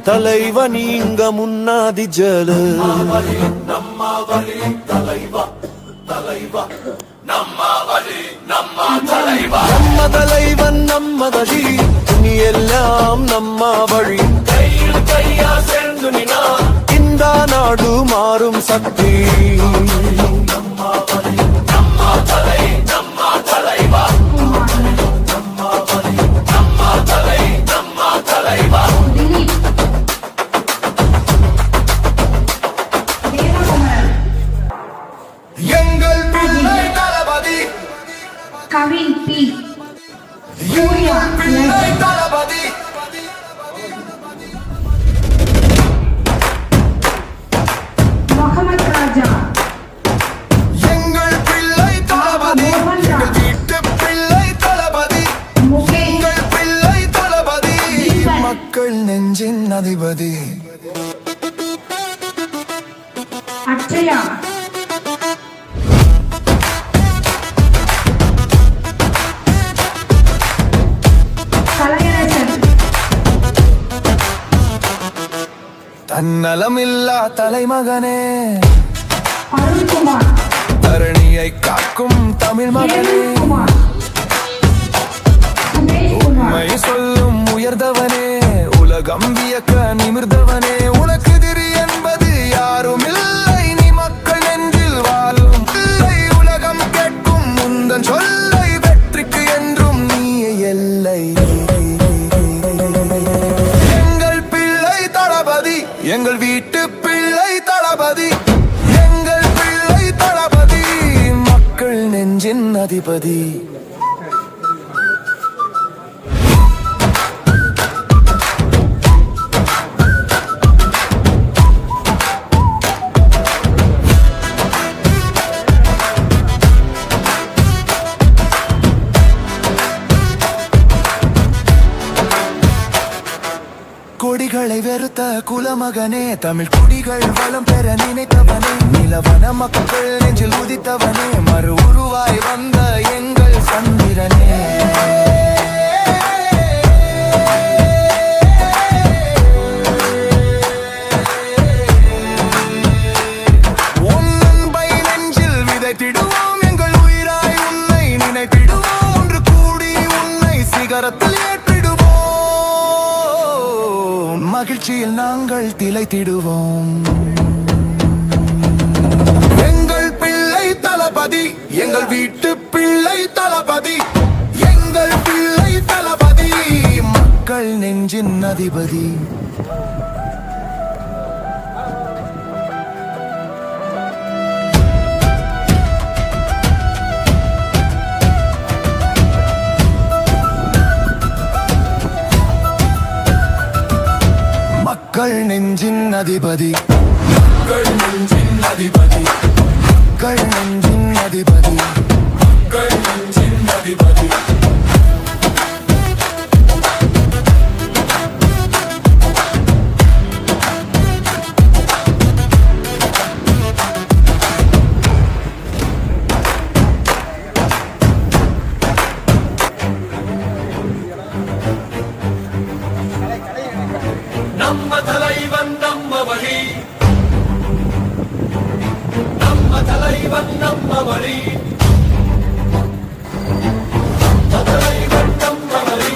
தலைவன் இங்க முன்னாடி ஜல நம்ம தலைவன் நம்ம வழி நீ எல்லாம் நம்ம வழி கையா சேர்ந்து இந்த நாடு மாறும் சக்தி Kevin P. Surya Muhammad Raja எங்கள் பிள்ளை தளபதி எங்கள் வீட்டு பிள்ளை தளபதி எங்கள் பிள்ளை தளபதி மக்கள் நெஞ்சின் அதிபதி Akshaya தன்னலமில்லா தலைமகனே Arun Kumar தரணியை காக்கும் தமிழ் மகனே Kumar Sumesh Kumar உண்மை சொல்லும் உயர்ந்தவனே உலகம் வியக்க நிமிர்ந்தவனே உனக்கு திரி என்பது யாரும் இல்லை நீ மக்கள் நெஞ்சில் வாழும் இல்லை உலகம் கேட்கும் முந்தன் சொல்லை வெற்றிக்கு என்றும் நீயே எல்லை எங்கள் வீட்டு பிள்ளை தளபதி எங்கள் பிள்ளை தளபதி மக்கள் நெஞ்சின் அதிபதி கொடிகளை வெறுத்த குலமகனே தமிழ் குடிகள் வளம் பெற நினைத்தவனே நிலவன மக்கள் நெஞ்சில் உதித்தவனே மறு உருவாய் வந்த எங்கள் சந்திரனே உன் அன்பை நெஞ்சில் விதைத்திடுவோம் எங்கள் உயிராய் உன்னை நினைத்திடுவோம் ஒன்று கூடி உன்னை சிகரத்தில் மகிழ்ச்சியில் நாங்கள் திளைத்திடுவோம் எங்கள் பிள்ளை தளபதி எங்கள் வீட்டு பிள்ளை தளபதி எங்கள் பிள்ளை தளபதி மக்கள் நெஞ்சின் அதிபதி மக்கள் நெஞ்சின் அதிபதி மக்கள் நெஞ்சின் அதிபதி மக்கள் நெஞ்சின் அதிபதி மக்கள் நெஞ்சின் அதிபதி நம்ம தலைவன் நம்ம வழி நம்ம தலைவன் நம்ம வழி நம்ம தலைவன் நம்ம வழி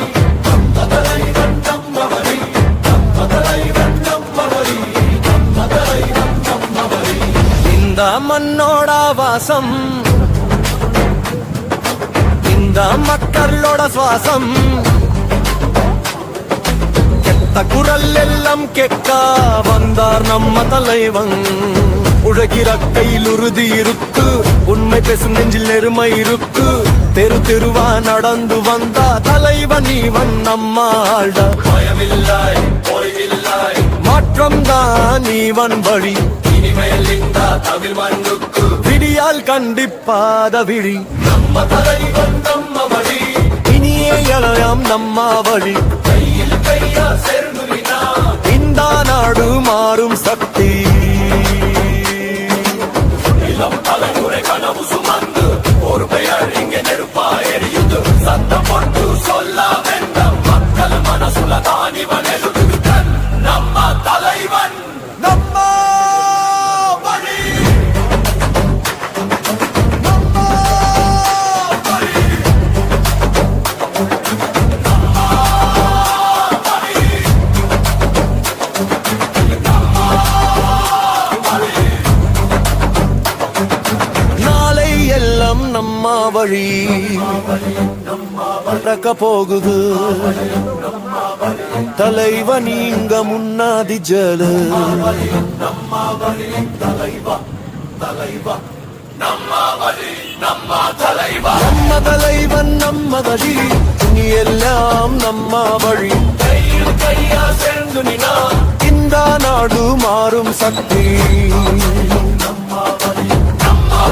நம்ம தலைவன் நம்ம வழி நம்ம தலைவன் நம்ம வழி நம்ம தலைவன் நம்ம வழி இந்த மண்ணோட வாசம் இந்த மக்களோட சுவாசம் குரல் எல்லாம் கேட்க வந்தார் நம்ம தலைவன் உழைக்கிற கையில் உறுதி இருக்கு உண்மை பேசும் நெஞ்சில் நெருமை இருக்கு தெரு தெருவா நடந்து வந்தா தலைவன் இவன் நம்ம ஆள்ட பயமில்லாய் போய்வில்லாய் மாற்றம் தான் இவன் வழி இனிமேல் இந்த தமிழ் மண்ணுக்கு விடியால் கண்டிப்பாத விழி நம்ம தலைவன் நம்ம வழி இனியே எழலாம் நம்ம வழி கையில் கையா சேர்ந்து இந்த நாடு மாறும் சக்தி இளம் தலைமுறை கனவு சுமந்து ஒரு பெயர் இங்கே நெருப்பா எரியுது சத்தம் போட்டு சொல்ல வேண்டாம் மக்கள் மன வழி நடக்க போகுது தலைவன் இங்க முன்னாடி ஜலு நம்ம தலைவன் நம்ம வழி நீ எல்லாம் நம்ம வழி சேர்ந்து இந்த நாடு மாறும் சக்தி நம்ம